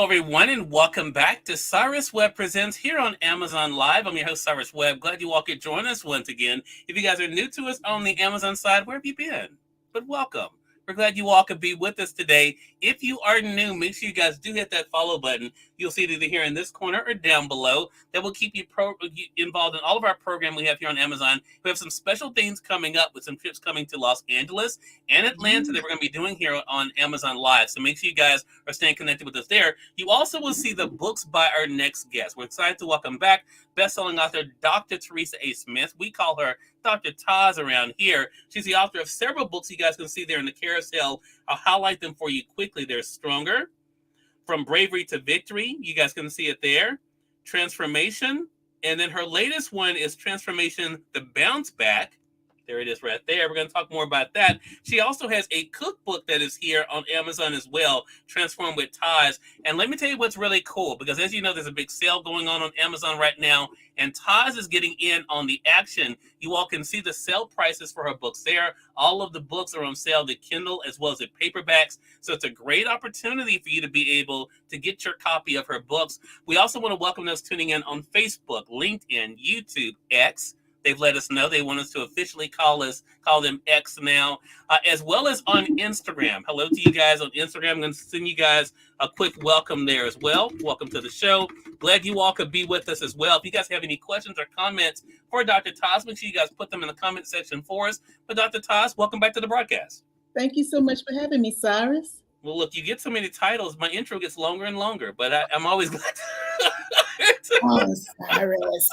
Hello, everyone, and welcome back to Cyrus Webb Presents here on Amazon Live. I'm your host, Cyrus Webb. Glad you all could join us once again. If you guys are new to us on the Amazon side, where have you been? But welcome. We're glad you all could be with us today. If you are new, make sure you guys do hit that follow button. You'll see it either here in this corner or down below. That will keep you involved in all of our program we have here on Amazon. We have some special things coming up with some trips coming to Los Angeles and Atlanta that we're going to be doing here on Amazon Live. So make sure you guys are staying connected with us there. You also will see the books by our next guest. We're excited to welcome back best-selling author Dr. Teresa A. Smith. We call her Dr. Taz around here. She's the author of several books you guys can see there in the carousel. I'll highlight them for you quickly. They're Stronger, From Bravery to Victory. You guys can see it there. Transformation. And then her latest one is Transformation, The Bounce Back. There it is right there. We're going to talk more about that. She also has a cookbook that is here on Amazon as well, Transform with Taz. And let me tell you what's really cool, because as you know, there's a big sale going on Amazon right now, and Taz is getting in on the action. You all can see the sale prices for her books there. All of the books are on sale, the Kindle as well as the paperbacks. So it's a great opportunity for you to be able to get your copy of her books. We also want to welcome those tuning in on Facebook, LinkedIn, YouTube, X. They've let us know they want us to officially call them X now, as well as on Instagram. Hello to you guys on Instagram. I'm going to send you guys a quick welcome there as well. Welcome to the show. Glad you all could be with us as well. If you guys have any questions or comments for Dr. Taz, make sure you guys put them in the comment section for us. But Dr. Taz, welcome back to the broadcast. Thank you so much for having me, Cyrus. Well, look, you get so many titles, my intro gets longer and longer, but I'm always glad Oh, Cyrus.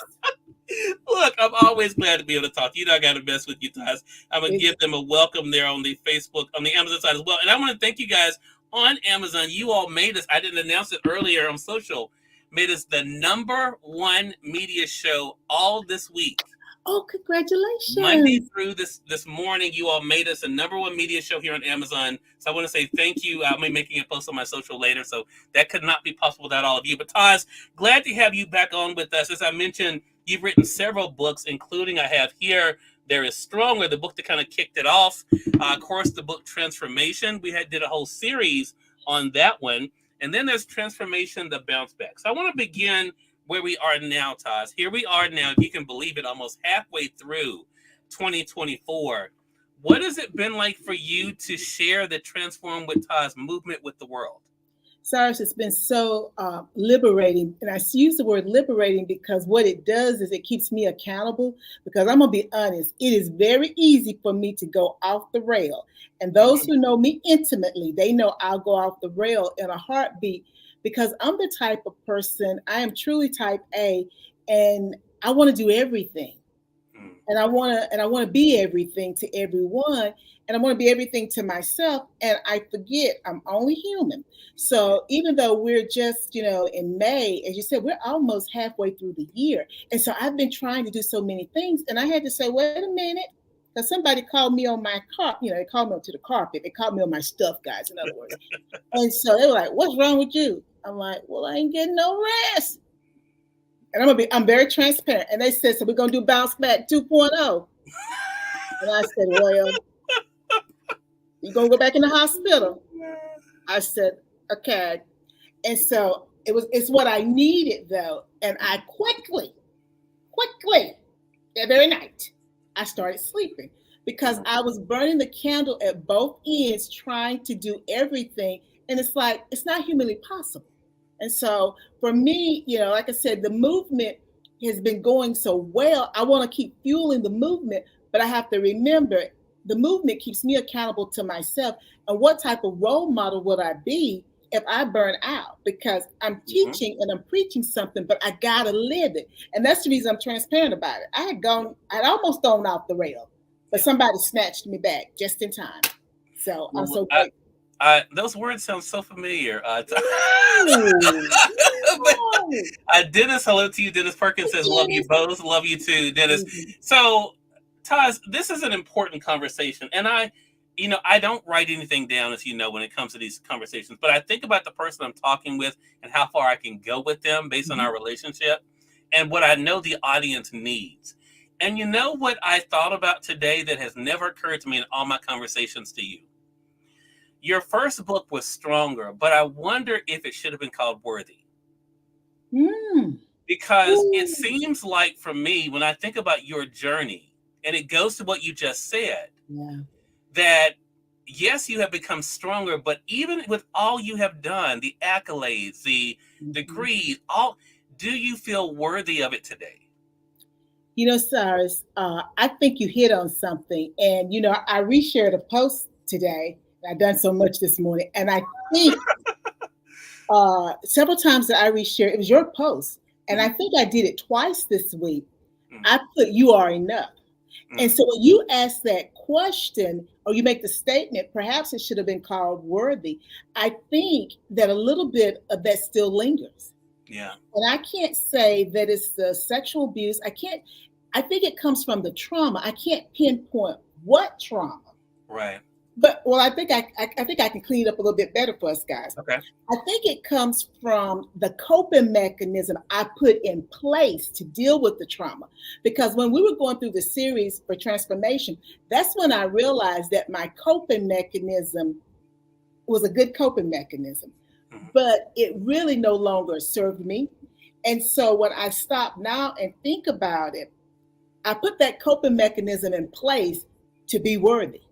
Look, I'm always glad to be able to talk to you. I got to mess with you guys. I'm going to give them a welcome there on the Facebook, on the Amazon side as well. And I want to thank you guys on Amazon. You all made us, I didn't announce it earlier on social, made us the #1 media show all this week. Oh, congratulations. Monday through this morning, you all made us a #1 media show here on Amazon. So I want to say thank you. I'll be making a post on my social later. So that could not be possible without all of you. But Taz, glad to have you back on with us. As I mentioned, you've written several books, including I have here, there is Stronger, the book that kind of kicked it off. Of course, the book Transformation. We did a whole series on that one. And then there's Transformation, The Bounce Back. So I want to begin where we are now, Taz. Here we are now, if you can believe it, almost halfway through 2024. What has it been like for you to share the Transform with Taz movement with the world? Cyrus, it's been so liberating. And I use the word liberating because what it does is it keeps me accountable. Because I'm going to be honest, it is very easy for me to go off the rail. And those who know me intimately, they know I'll go off the rail in a heartbeat. Because I'm the type of person, I am truly type A, and I want to do everything. And I want to be everything to everyone, and I want to be everything to myself, and I forget I'm only human. So even though we're just, in May, as you said, we're almost halfway through the year. And so I've been trying to do so many things, and I had to say, wait a minute, because somebody called me on my carpet, they called me onto the carpet. They called me on my stuff, guys, in other words. And so they were like, what's wrong with you? I'm like, well, I ain't getting no rest. And I'm very transparent. And they said, so we're going to do Bounce Back 2.0. And I said, well, you're going to go back in the hospital. I said, okay. And so it's what I needed, though. And I quickly, that very night, I started sleeping because I was burning the candle at both ends, trying to do everything. And it's like, it's not humanly possible. And so for me, like I said, the movement has been going so well. I want to keep fueling the movement, but I have to remember the movement keeps me accountable to myself. And what type of role model would I be if I burn out? Because I'm teaching and I'm preaching something, but I got to live it. And that's the reason I'm transparent about it. I'd almost gone off the rail, but somebody snatched me back just in time. So I'm so grateful. Those words sound so familiar. Dennis, hello to you. Dennis Perkins says, love you both. Love you too, Dennis. So, Taz, this is an important conversation. And I don't write anything down, as you know, when it comes to these conversations. But I think about the person I'm talking with and how far I can go with them based on our relationship and what I know the audience needs. And you know what I thought about today that has never occurred to me in all my conversations to you? Your first book was stronger, but I wonder if it should have been called Worthy. Mm. Because it Ooh. seems like for me, when I think about your journey, and it goes to what you just said, Yeah. that yes, you have become stronger, but even with all you have done, the accolades, the Mhm. degrees, all, do you feel worthy of it today? Cyrus, I think you hit on something. And, I reshared a post today. I've done so much this morning. And I think several times that I reshared, it was your post. And I Mhm, think I did it twice this week. mhm, I put, "You are enough." And mhm. so when you ask that question or you make the statement, perhaps it should have been called worthy. I think that a little bit of that still lingers. Yeah, And I can't say that it's the sexual abuse. I think it comes from the trauma. I can't pinpoint what trauma. right. But well, I think I can clean it up a little bit better for us guys. Okay. I think it comes from the coping mechanism I put in place to deal with the trauma. Because when we were going through the series for transformation, that's when I realized that my coping mechanism was a good coping mechanism, Mhm. but it really no longer served me. And so when I stop now and think about it, I put that coping mechanism in place to be worthy.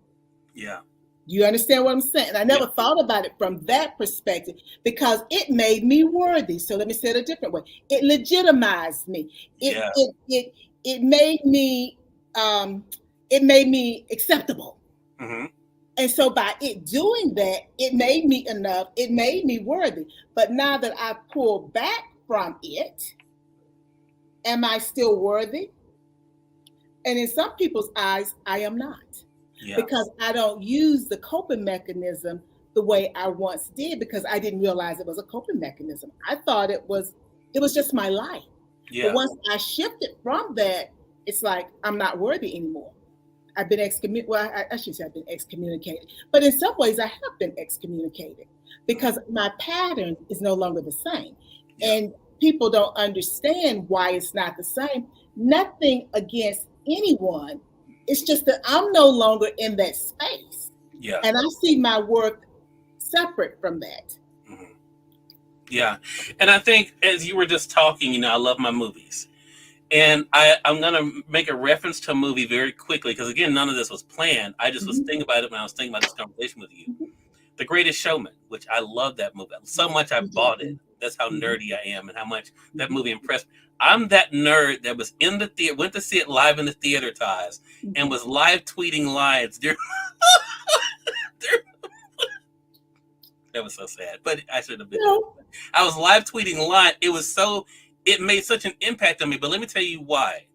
Yeah, You understand what I'm saying? And I yeah, never thought about it from that perspective because it made me worthy. So let me say it a different way. It legitimized me. It yeah. it it it made me um it made me acceptable. Hmm. And so by it doing that, it made me enough. It made me worthy. But now that I pull back from it, am I still worthy? And in some people's eyes, I am not Yeah, because I don't use the coping mechanism the way I once did because I didn't realize it was a coping mechanism. I thought it was just my life. But yeah. once I shifted from that, it's like I'm not worthy anymore. I've been excommunicated. Well, I should say I've been excommunicated, but in some ways I have been excommunicated Mhm. because my pattern is no longer the same. Yeah, And people don't understand why it's not the same. Nothing against anyone. It's just that I'm no longer in that space. yeah. And I see my work separate from that. Mhm. Yeah. And I think as you were just talking, I love my movies. And I'm going to make a reference to a movie very quickly because, again, none of this was planned. I just was Mhm, thinking about it when I was thinking about this conversation with you. mhm. The Greatest Showman, which I love that movie. So Yes, much I you do. bought it. That's how Mhm, nerdy I am and how much that mhm, movie impressed me. I'm that nerd that was in the theater, went to see it live in the theater ties, and mhm. was live tweeting lines during. That was so sad, but I should have been there. No. I was live tweeting line. It made such an impact on me. But let me tell you why.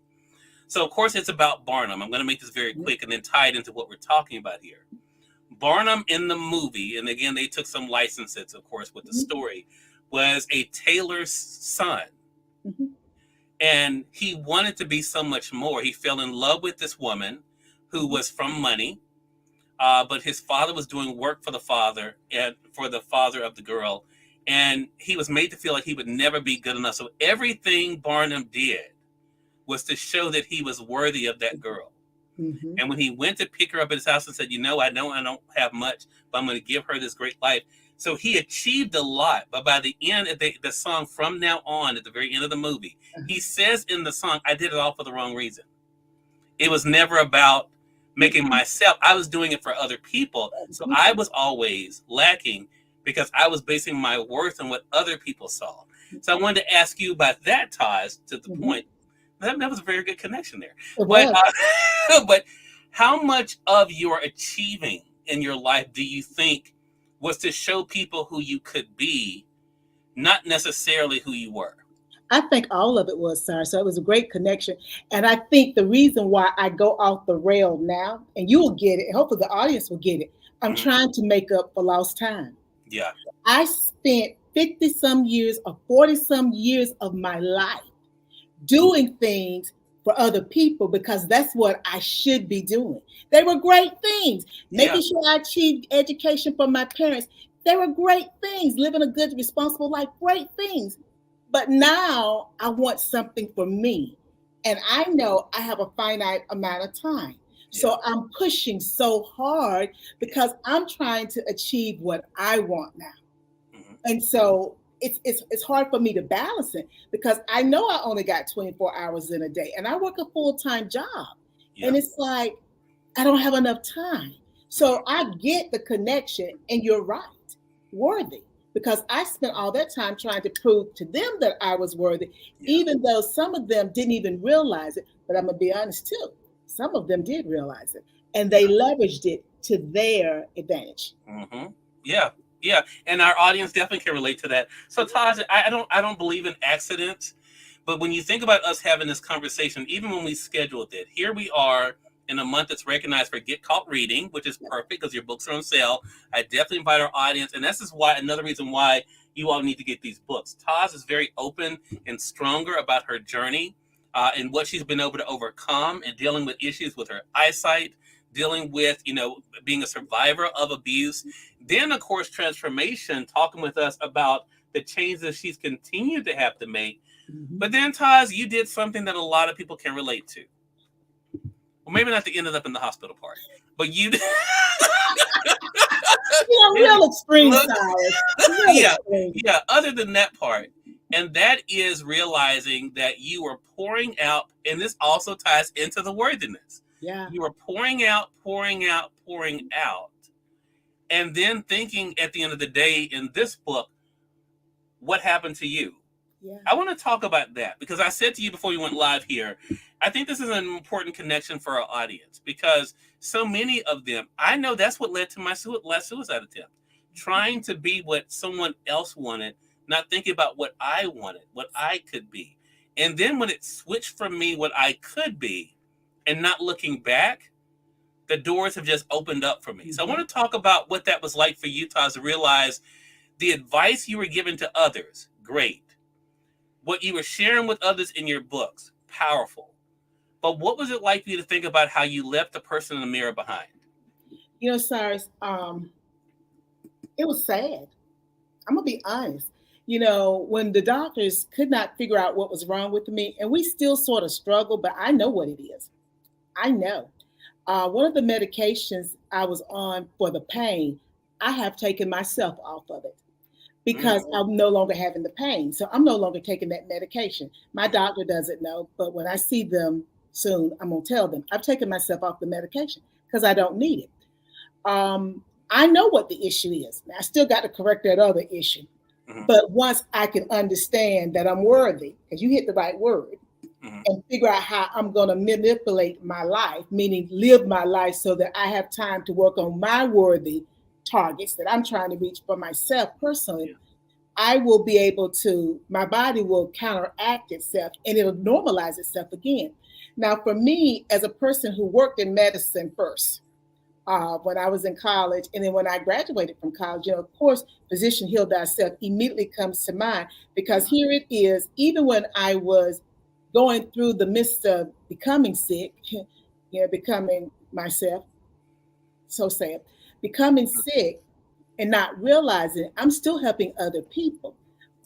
So, of course, it's about Barnum. I'm going to make this very Mhm, quick and then tie it into what we're talking about here. Barnum in the movie, and again, they took some licenses, of course, with the mhm, story, was a tailor's son. mhm, And he wanted to be so much more. He fell in love with this woman who mhm, was from money, but his father was doing work for the father and for the father of the girl. And he was made to feel like he would never be good enough. So everything Barnum did was to show that he was worthy of that girl. mhm, And when he went to pick her up at his house and said, I don't have much, but I'm going to give her this great life. So he achieved a lot. But by the end of the song, From Now On, at the very end of the movie, he uh-huh. says in the song, I did it all for the wrong reason. It was never about making Mhm. myself. I was doing it for other people. So I was always lacking because I was basing my worth on what other people saw. So I wanted to ask you about that, ties to the Mhm. point. That was a very good connection there. It But was. but how much of your achieving in your life do you think was to show people who you could be, not necessarily who you were? I think all of it was, sir. So it was a great connection. And I think the reason why I go off the rail now, and you will get it, and hopefully the audience will get it, I'm Mhm. trying to make up for lost time. Yeah. I spent 50 some years or 40 some years of my life doing things for other people because that's what I should be doing. They were great things. Yeah. Making sure I achieved education for my parents. They were great things. Living a good, responsible life, great things. But now I want something for me. And I know I have a finite amount of time. So I'm pushing so hard because I'm trying to achieve what I want now. Mm-hmm. And so it's hard for me to balance it because I know I only got 24 hours in a day and I work a full-time job. And it's like I don't have enough time. So I get the connection, and you're right, worthy. Because I spent all that time trying to prove to them that I was worthy, even though some of them didn't even realize it. But I'm going to be honest too. Some of them did realize it, and they leveraged it to their advantage. Mm-hmm. Yeah, yeah, and our audience definitely can relate to that. So, Taj, I don't believe in accidents, but when you think about us having this conversation, even when we scheduled it, here we are in a month that's recognized for Get Caught Reading, which is perfect because your books are on sale. I definitely invite our audience, and this is why another reason why you all need to get these books. Taj is very open and stronger about her journey and what she's been able to overcome and dealing with issues with her eyesight, dealing with, being a survivor of abuse. Then, of course, transformation, talking with us about the changes she's continued to have to make. Mm-hmm. But then, Taz, you did something that a lot of people can relate to. Well, maybe not the ended up in the hospital part, but you did. Real extreme, Cyrus. Yeah. Other than that part, and that is realizing that you were pouring out, and this also ties into the worthiness. Yeah. You were pouring out, and then thinking at the end of the day in this book, what happened to you? Yeah. I want to talk about that because I said to you before we went live here, I think this is an important connection for our audience because so many of them, I know that's what led to my last suicide attempt. Trying to be what someone else wanted, not thinking about what I wanted, what I could be. And then when it switched from me, what I could be, and not looking back, the doors have just opened up for me. So I want to talk about what that was like for you, Taz, to realize the advice you were given to others, great. What you were sharing with others in your books, powerful. But what was it like for you to think about how you left the person in the mirror behind? Cyrus, it was sad. I'm going to be honest. When the doctors could not figure out what was wrong with me, and we still sort of struggle, but I know what it is. I know. One of the medications I was on for the pain, I have taken myself off of it because I'm no longer having the pain. So I'm no longer taking that medication. My doctor doesn't know, but when I see them soon, I'm going to tell them I've taken myself off the medication because I don't need it. I know what the issue is. Now, I still got to correct that other issue. But once I can understand that I'm worthy, because you hit the right word, and figure out how I'm going to manipulate my life, meaning live my life so that I have time to work on my worthy targets that I'm trying to reach for myself personally, I will be able to, my body will counteract itself and it'll normalize itself again. Now, for me, as a person who worked in medicine first, when I was in college, and then when I graduated from college, of course, physician heal thyself immediately comes to mind because here it is, even when I was going through the midst of becoming sick, becoming myself, so sad, becoming sick and not realizing I'm still helping other people.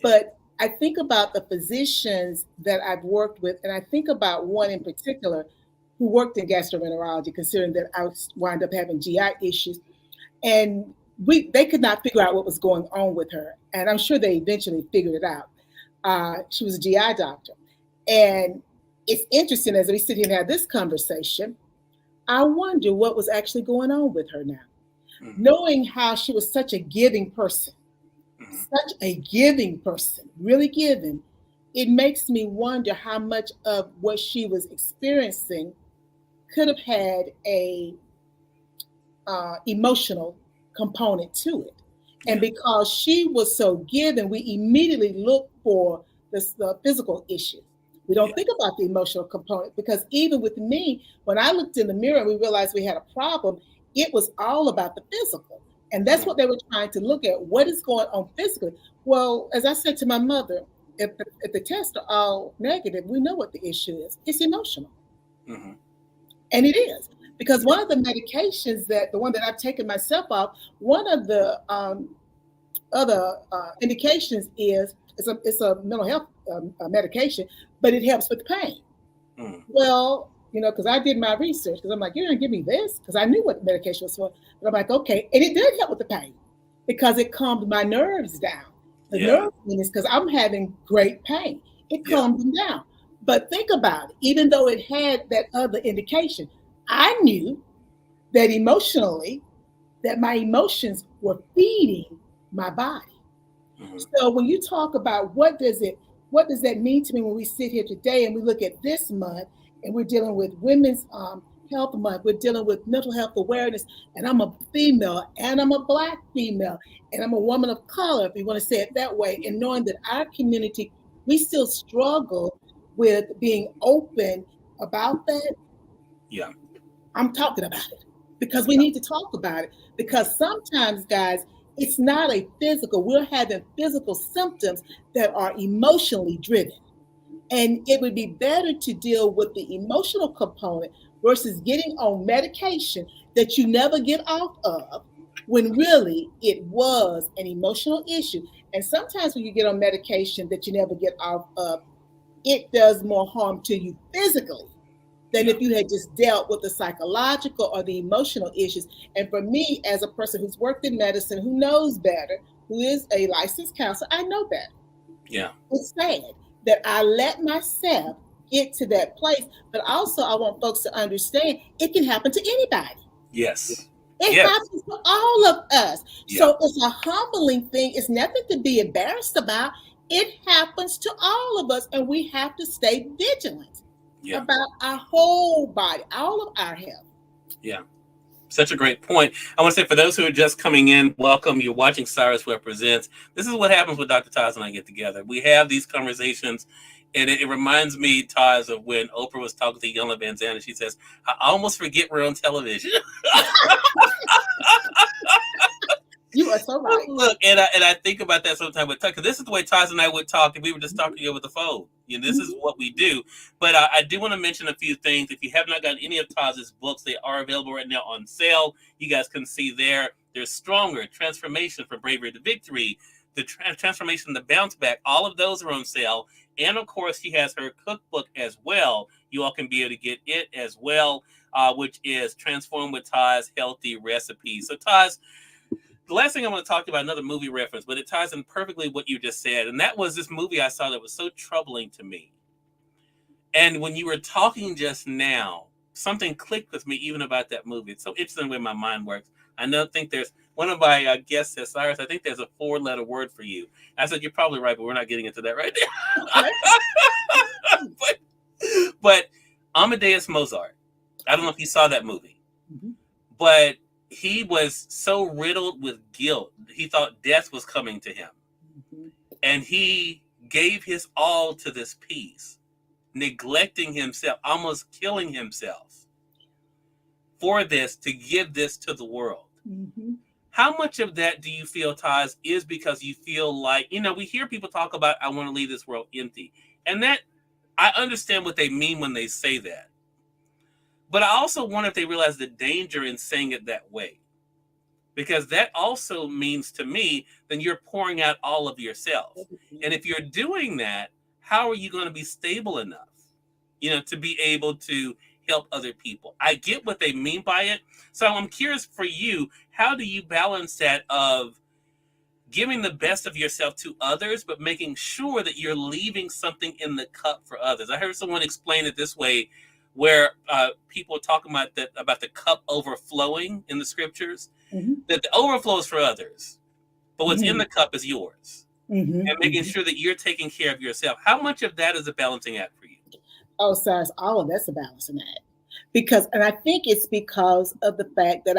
But I think about the physicians that I've worked with, and I think about one in particular who worked in gastroenterology, considering that I wound up having GI issues. And they could not figure out what was going on with her. And I'm sure they eventually figured it out. She was a GI doctor. And it's interesting as we sit here and have this conversation, I wonder what was actually going on with her now. Knowing how she was such a giving person, really giving, it makes me wonder how much of what she was experiencing could have had a emotional component to it. And because she was so giving, we immediately look for the physical issue. We don't think about the emotional component because even with me, when I looked in the mirror and we realized we had a problem, it was all about the physical. And that's what they were trying to look at. What is going on physically? Well, as I said to my mother, if the tests are all negative, we know what the issue is. It's emotional. And it is. Because one of the medications the one that I've taken myself off, one of the other indications is it's a mental health medication, but it helps with pain. Well, because I did my research, because I'm like, you're going to give me this? Because I knew what medication was for. But I'm like, okay. And it did help with the pain because it calmed my nerves down. The Yeah. nerve pain is because I'm having great pain. It Yeah. calmed them down. But think about it. Even though it had that other indication, I knew that emotionally, that my emotions were feeding my body. Mhm. So when you talk about what does that mean to me when we sit here today and we look at this month and we're dealing with Women's Health Month, we're dealing with mental health awareness, and I'm a female and I'm a Black female and I'm a woman of color, if you want to say it that way, and knowing that our community, we still struggle with being open about that. Yeah. I'm talking about it because we Yeah. need to talk about it. Because sometimes, guys, it's not a physical, we're having physical symptoms that are emotionally driven. And it would be better to deal with the emotional component versus getting on medication that you never get off of when really it was an emotional issue. And sometimes when you get on medication that you never get off of, it does more harm to you physically than Yeah. if you had just dealt with the psychological or the emotional issues. And for me, as a person who's worked in medicine, who knows better, who is a licensed counselor, I know better. Yeah. It's sad that I let myself get to that place. But also, I want folks to understand it can happen to anybody. Yes. It Yes. happens to all of us. Yeah. So it's a humbling thing. It's nothing to be embarrassed about. It happens to all of us, and we have to stay vigilant Yeah. about our whole body, all of our health. Yeah. Such a great point. I want to say for those who are just coming in, welcome. You're watching Cyrus Webb Presents. This is what happens when Dr. Taz and I get together. We have these conversations, and it reminds me, Taz, of when Oprah was talking to Yolanda Van Zandt, and she says, I almost forget we're on television. You are so right. Look, and I think about that sometimes with Tucker. This is the way Taz and I would talk if we were just talking over the phone. This is what we do. But I do want to mention a few things. If you have not gotten any of Taz's books, they are available right now on sale. You guys can see there. There's Stronger, Transformation from Bravery to Victory, the Transformation, the Bounce Back. All of those are on sale. And of course, she has her cookbook as well. You all can be able to get it as well, which is Transform with Taz Healthy Recipes. So Taz, the last thing I want to talk about, another movie reference, but it ties in perfectly what you just said. And that was this movie I saw that was so troubling to me. And when you were talking just now, something clicked with me even about that movie. It's so interesting the way my mind works. Think there's one of my guests says, Cyrus, I think there's a 4-letter word for you. I said, you're probably right, but we're not getting into that right now. but Amadeus Mozart, I don't know if you saw that movie, but he was so riddled with guilt. He thought death was coming to him. And he gave his all to this piece, neglecting himself, almost killing himself for this, to give this to the world. How much of that do you feel, Taz, is because you feel like, we hear people talk about, I want to leave this world empty. And that, I understand what they mean when they say that. But I also wonder if they realize the danger in saying it that way. Because that also means to me, then you're pouring out all of yourself. And if you're doing that, how are you going to be stable enough, to be able to help other people? I get what they mean by it. So I'm curious for you, how do you balance that of giving the best of yourself to others, but making sure that you're leaving something in the cup for others? I heard someone explain it this way, where people are talking about the cup overflowing in the scriptures, that the overflow is for others, but what's in the cup is yours. And making sure that you're taking care of yourself. How much of that is a balancing act for you? Oh, Cyrus, all of that's a balancing act. And I think it's because of the fact that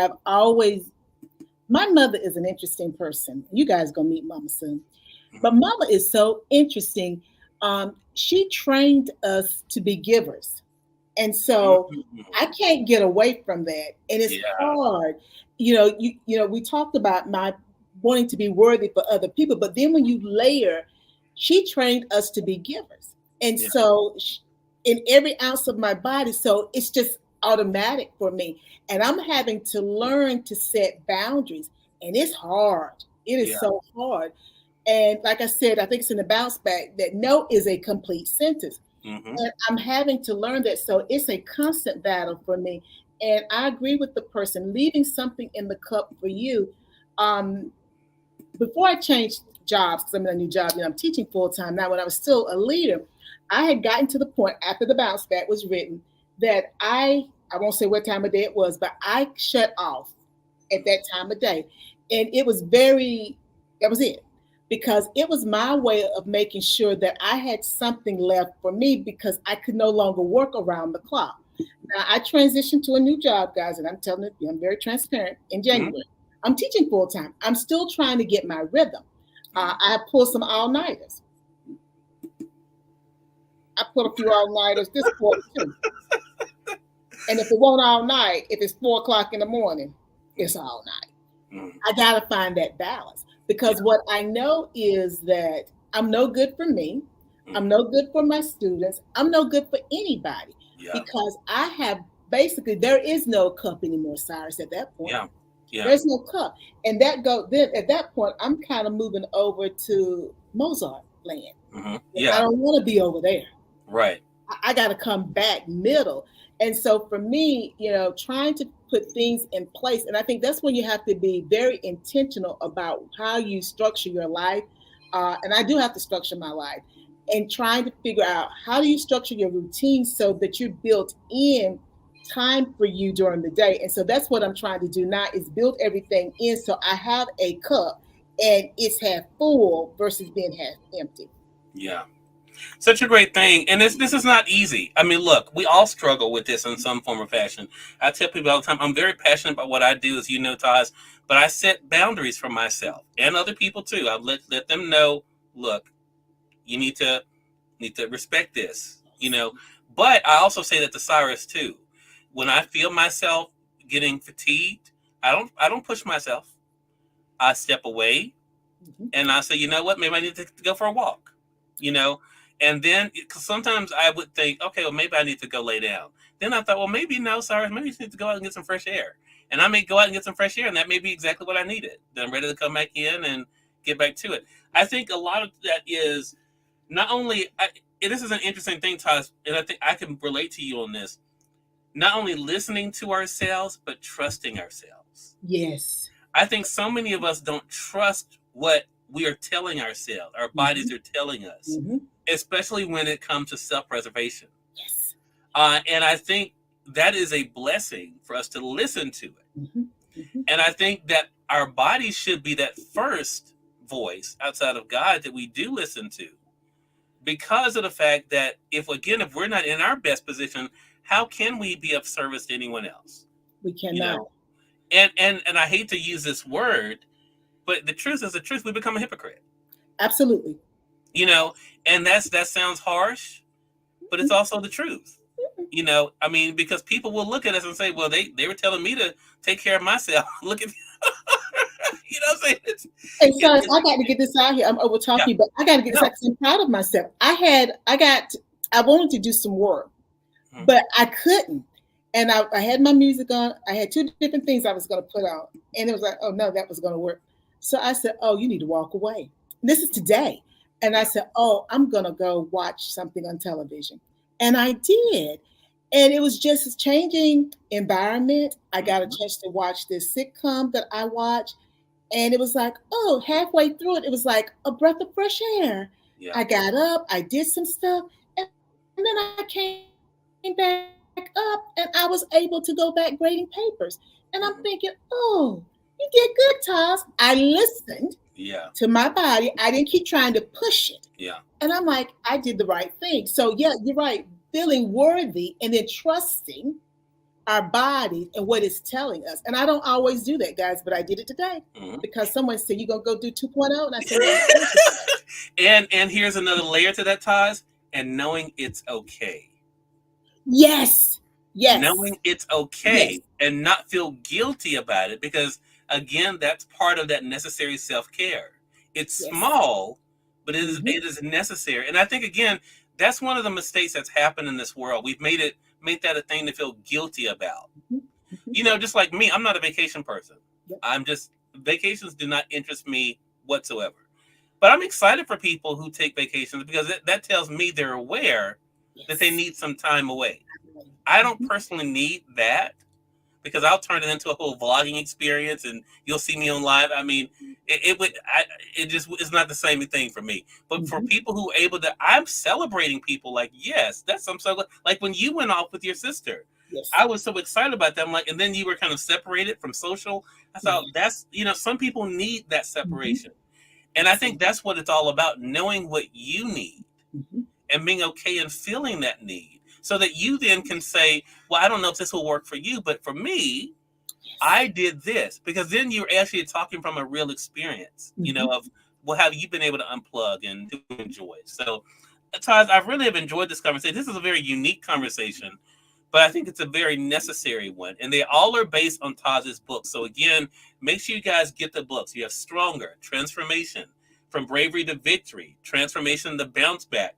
my mother is an interesting person. You guys gonna meet Mama soon. But Mama is so interesting. She trained us to be givers. And so I can't get away from that. And it's hard. We talked about my wanting to be worthy for other people, but then when you layer, she trained us to be givers. And so in every ounce of my body, so it's just automatic for me. And I'm having to learn to set boundaries. And it's hard. It is so hard. And like I said, I think it's in the bounce back that no is a complete sentence. Mm-hmm. And I'm having to learn that. So it's a constant battle for me. And I agree with the person leaving something in the cup for you. Um, Before I changed jobs, because I'm in a new job, I'm teaching full time now. When I was still a leader, I had gotten to the point after the bounce back was written that I won't say what time of day it was, but I shut off at that time of day, and it was that was it, because it was my way of making sure that I had something left for me because I could no longer work around the clock. Now I transitioned to a new job, guys, and I'm telling you, I'm very transparent in Mm-hmm. January. I'm teaching full time. I'm still trying to get my rhythm. I pulled some all nighters. I put a few all nighters this quarter too. And if it won't all night, if it's 4 o'clock in the morning, it's all night. Mm-hmm. I gotta find that balance Yeah. because what I know is that I'm no good for me. I'm Mm-hmm. no good for my students. I'm no good for anybody Yeah. because I have basically there is no cup anymore, Cyrus. At that point, Yeah. Yeah. there's no cup, and that go then at that point I'm kind of moving over to Mozart land. Mm-hmm. I Yeah. don't want to be over there. Right. I got to come back middle. And so for me, trying to put things in place, and I think that's when you have to be very intentional about how you structure your life. And I do have to structure my life and trying to figure out how do you structure your routine so that you're built in time for you during the day. And so that's what I'm trying to do now is build everything in so I have a cup and it's half full versus being half empty. Yeah. Such a great thing. And this is not easy. I mean, look, we all struggle with this in some form or fashion. I tell people all the time, I'm very passionate about what I do, as you know, Taz, but I set boundaries for myself and other people too. I let them know, look, you need to respect this, But I also say that to Cyrus too. When I feel myself getting fatigued, I don't push myself. I step away Mhm. and I say, you know what, maybe I need to go for a walk, you know. And then, because sometimes I would think, okay, well, maybe I need to go lay down. Then I thought, well, maybe no, Cyrus, maybe you just need to go out and get some fresh air. And I may go out and get some fresh air, and that may be exactly what I needed. Then I'm ready to come back in and get back to it. I think a lot of that is not only, this is an interesting thing, Todd, and I think I can relate to you on this. Not only listening to ourselves, but trusting ourselves. Yes. I think so many of us don't trust what we are telling ourselves, our bodies Mhm. are telling us, Mhm. especially when it comes to self preservation. Yes. And I think that is a blessing for us to listen to it. Mhm. Mhm. And I think that our bodies should be that first voice outside of God that we do listen to, because of the fact that if we're not in our best position, how can we be of service to anyone else? We You cannot. know, and I hate to use this word, but the truth is the truth. We become a hypocrite, Absolutely. you know, and that sounds harsh, but it's also the truth. I mean, because people will look at us and say, well, they were telling me to take care of myself. Look at, what I'm saying? And so It's I got to get this out here. I'm over yeah, talking, but I got to get this no, out because I'm proud of myself. I wanted to do some work, mhm, but I couldn't. And I had my music on. I had two different things I was going to put on. And it was like, oh, no, that was going to work. So I said, oh, you need to walk away. This is today. And I yeah, said, oh, I'm going to go watch something on television. And I did. And it was just a changing environment. I got a mhm, chance to watch this sitcom that I watched. And it was like, oh, halfway through it, it was like a breath of fresh air. yeah, I got up, I did some stuff, and then I came back up and I was able to go back grading papers. And I'm thinking, mhm, oh, you did good, Taz. I listened to my yeah, body. I didn't keep trying to push it. yeah, And I'm like, I did the right thing. So, yeah, you're right. Feeling worthy and then trusting our bodies and what it's telling us. And I don't always do that, guys, but I did it today mhm. because someone said, you're going to go do 2.0. And I said, yeah, I'm going to. And here's another layer to that, Taz, and knowing it's okay. Yes, yes, Knowing it's yes, okay and not feel guilty about it, because again, that's part of that necessary self-care. It's yes. small, but it is Mm-hmm, it is necessary. And I think again, that's one of the mistakes that's happened in this world. We've made that a thing to feel guilty about. mm-hmm, mm-hmm. Just like me, I'm not a vacation person. Yep. I'm just Vacations do not interest me whatsoever. But I'm excited for people who take vacations, because that tells me they're aware that they Yes. need some time away. I don't personally need that because I'll turn it into a whole vlogging experience, and you'll see me on live. I mean, it just is not the same thing for me. But for Mm-hmm. people who are able to, I'm celebrating people. Like, yes, that's I'm so glad. Like when you went off with your sister, Yes. I was so excited about that. I'm like, and then you were kind of separated from social. I thought Yes. that's some people need that Mm-hmm. separation, and I think Absolutely. that's what it's all about: knowing what you need Mm-hmm. and being okay and feeling that need, so that you then can say, well, I don't know if this will work for you, but for me, Yes. I did this. Because then you're actually talking from a real experience, Mm-hmm. of what have you been able to unplug and to enjoy. So, Taz, I really have enjoyed this conversation. This is a very unique conversation, but I think it's a very necessary one. And they all are based on Taz's books. So, again, make sure you guys get the books. You have Stronger, Transformation, From Bravery to Victory, Transformation to Bounce Back.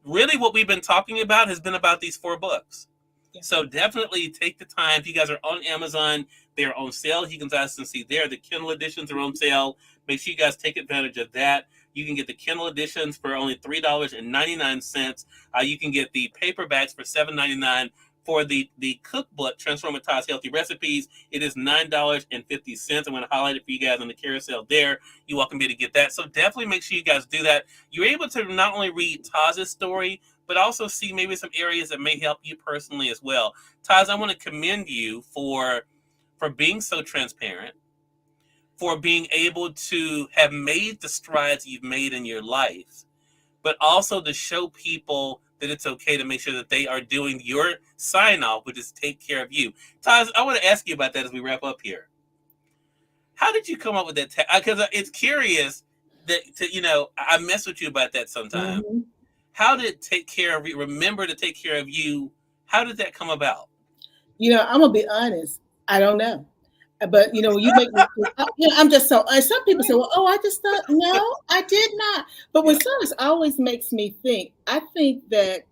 Really, what we've been talking about has been about these 4 books. Yeah. So definitely take the time. If you guys are on Amazon, they're on sale. You can guys can see there. The Kindle editions are on sale. Make sure you guys take advantage of that. You can get the Kindle editions for only $3.99. You can get the paperbacks for $7.99. For the cookbook, Transform with Todd's Healthy Recipes, it is $9.50. I'm going to highlight it for you guys on the carousel there. You all can be able to get that. So definitely make sure you guys do that. You're able to not only read Taz's story, but also see maybe some areas that may help you personally as well. Taz, I want to commend you for being so transparent, for being able to have made the strides you've made in your life, but also to show people that it's okay to make sure that they are doing your sign off, which is take care of you. Taz, I want to ask you about that as we wrap up here. How did you come up with that? Because it's curious that I mess with you about that sometimes. Mm-hmm. How did take care of you? Remember to take care of you. How did that come about? I'm gonna be honest. I don't know, but when you make me, I'm just so. Some people say, "Well, oh, I just thought." No, I did not. But when Yeah, service always makes me think. I think that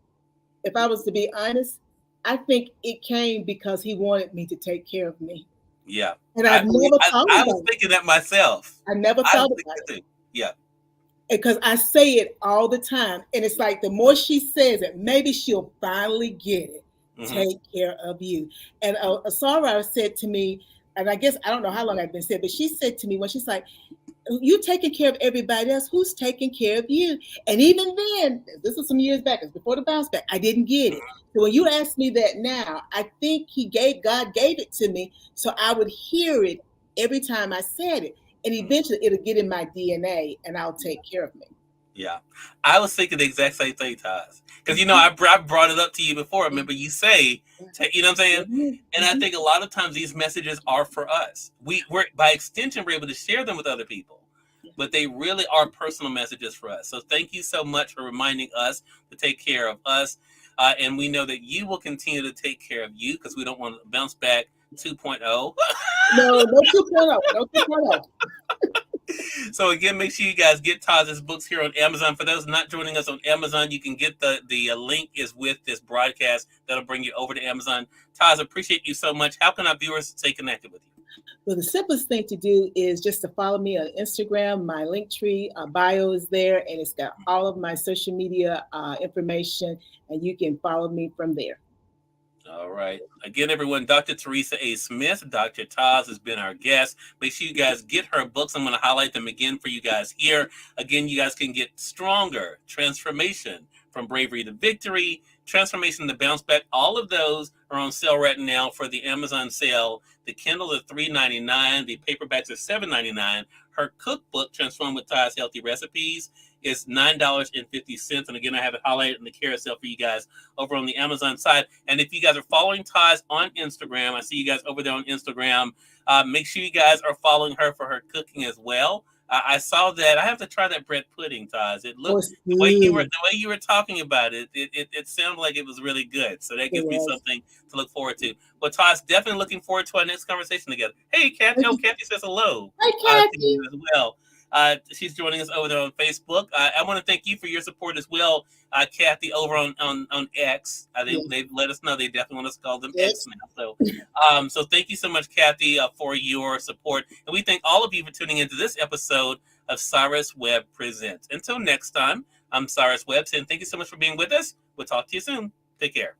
if I was to be honest, I think it came because he wanted me to take care of me, yeah. and I I've believe. never thought I was about it. thinking that myself. I never I was thought about thinking it too. Yeah. because I say it all the time, and it's like the more she says it, maybe she'll finally get it. Hmm. Take care of you. And a songwriter said to me, and I guess I don't know how long I've been said, but she said to me when she's like, "You taking care of everybody else. Who's taking care of you?" And even then, this was some years back, it was before the bounce back. I didn't get it. So when you ask me that now, I think God gave it to me so I would hear it every time I said it, and eventually it'll get in my DNA, and I'll take care of me. Yeah, I was thinking the exact same thing, Taz. Because Mhm. I brought it up to you before. Remember, you say, you know what I'm saying? Mhm. And I Mhm. think a lot of times these messages are for us. We're by extension we're able to share them with other people, but they really are personal messages for us. So thank you so much for reminding us to take care of us, and we know that you will continue to take care of you because we don't want to bounce back 2.0. No, no 2.0, no 2.0. So again, make sure you guys get Taz's books here on Amazon. For those not joining us on Amazon, you can get the link is with this broadcast. That'll bring you over to Amazon. Taz, appreciate you so much. How can our viewers stay connected with you? Well, the simplest thing to do is just to follow me on Instagram. My link tree bio is there, and it's got all of my social media information, and you can follow me from there. All right. Again, everyone, Dr. Teresa A. Smith, Dr. Taz has been our guest. Make sure you guys get her books. I'm going to highlight them again for you guys here. Again, you guys can get Stronger, Transformation, From Bravery to Victory, Transformation to Bounce Back. All of those are on sale right now for the Amazon sale. The Kindle is $3.99. The paperbacks are $7.99. Her cookbook, Transform with Taz Healthy Recipes, is $9.50. And again, I have it highlighted in the carousel for you guys over on the Amazon side. And if you guys are following Taz on Instagram, I see you guys over there on Instagram. Make sure you guys are following her for her cooking as well. I saw that. I have to try that bread pudding, Taz. It Oh, looked it's good. the way you were talking about it. It sounded like it was really good. So that It gives me was. something to look forward to. But Taz, definitely looking forward to our next conversation together. Hey, Kathy. Thank Oh, you. Kathy says hello Hi, to Kathy. you as well. She's joining us over there on Facebook. I want to thank you for your support as well, Kathy, over on X. Yes. They've let us know they definitely want us to call them X Yes. now. So thank you so much, Kathy, for your support. And we thank all of you for tuning into this episode of Cyrus Webb Presents. Until next time, I'm Cyrus Webb, saying thank you so much for being with us. We'll talk to you soon. Take care.